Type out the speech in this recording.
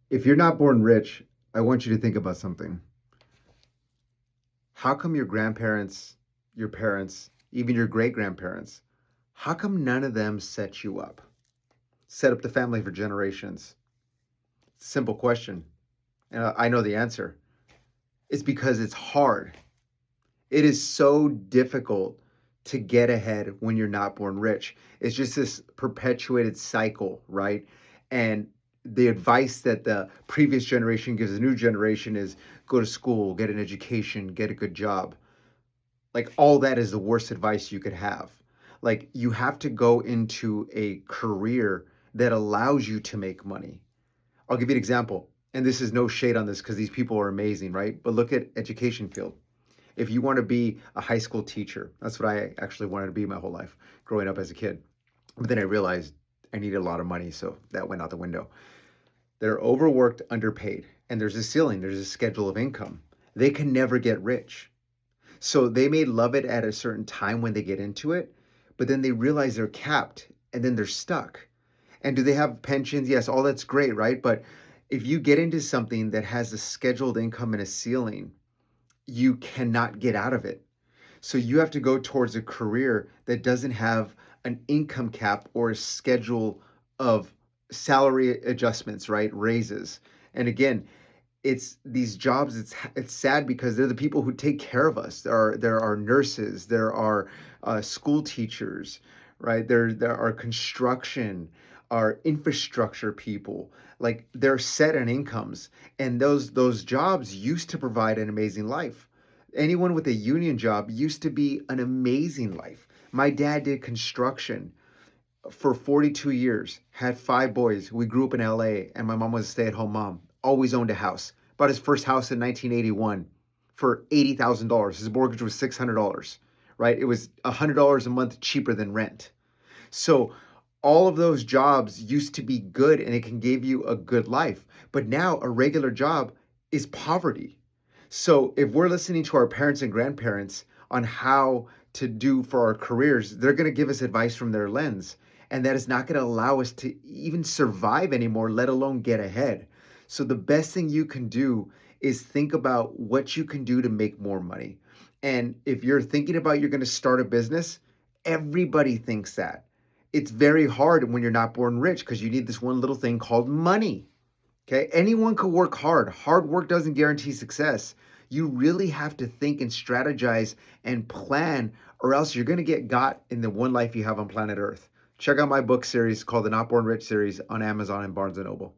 If you're not born rich, I want you to think about something. How come your grandparents, your parents, even your great grandparents, how come none of them set you up? Set up the family for generations? Simple question. And I know the answer. It's because it's hard. It is so difficult to get ahead when you're not born rich. It's just this perpetuated cycle, right? And the advice that the previous generation gives the new generation is go to school, get an education, get a good job. Like all that is the worst advice you could have. Like you have to go into a career that allows you to make money. I'll give you an example. And this is no shade on this because these people are amazing, right? But look at education field. If you want to be a high school teacher, that's what I actually wanted to be my whole life growing up as a kid. But then I realized I needed a lot of money, so that went out the window. They're overworked, underpaid, and there's a ceiling, there's a schedule of income. They can never get rich. So they may love it at a certain time when they get into it, but then they realize they're capped and then they're stuck. And do they have pensions? Yes, all that's great, right? But if you get into something that has a scheduled income and a ceiling, you cannot get out of it. So you have to go towards a career that doesn't have an income cap or a schedule of salary adjustments, right? Raises. And again, it's these jobs, it's sad because they're the people who take care of us. There are nurses, there are school teachers, right? There are construction, are infrastructure people. Like they're set on incomes, and those jobs used to provide an amazing life. Anyone with a union job used to be an amazing life. My dad did construction for 42 years, had 5 boys. We grew up in LA, and my mom was a stay at home mom, always owned a house. Bought his first house in 1981 for $80,000. His mortgage was $600, right? It was $100 a month cheaper than rent. So all of those jobs used to be good and it can give you a good life. But now a regular job is poverty. So if we're listening to our parents and grandparents on how to do for our careers, they're going to give us advice from their lens. And that is not going to allow us to even survive anymore, let alone get ahead. So the best thing you can do is think about what you can do to make more money. And if you're thinking about you're going to start a business, everybody thinks that. It's very hard when you're not born rich because you need this one little thing called money. Okay, anyone could work hard. Hard work doesn't guarantee success. You really have to think and strategize and plan, or else you're going to get got in the one life you have on planet Earth. Check out my book series called the Not Born Rich series on Amazon and Barnes and Noble.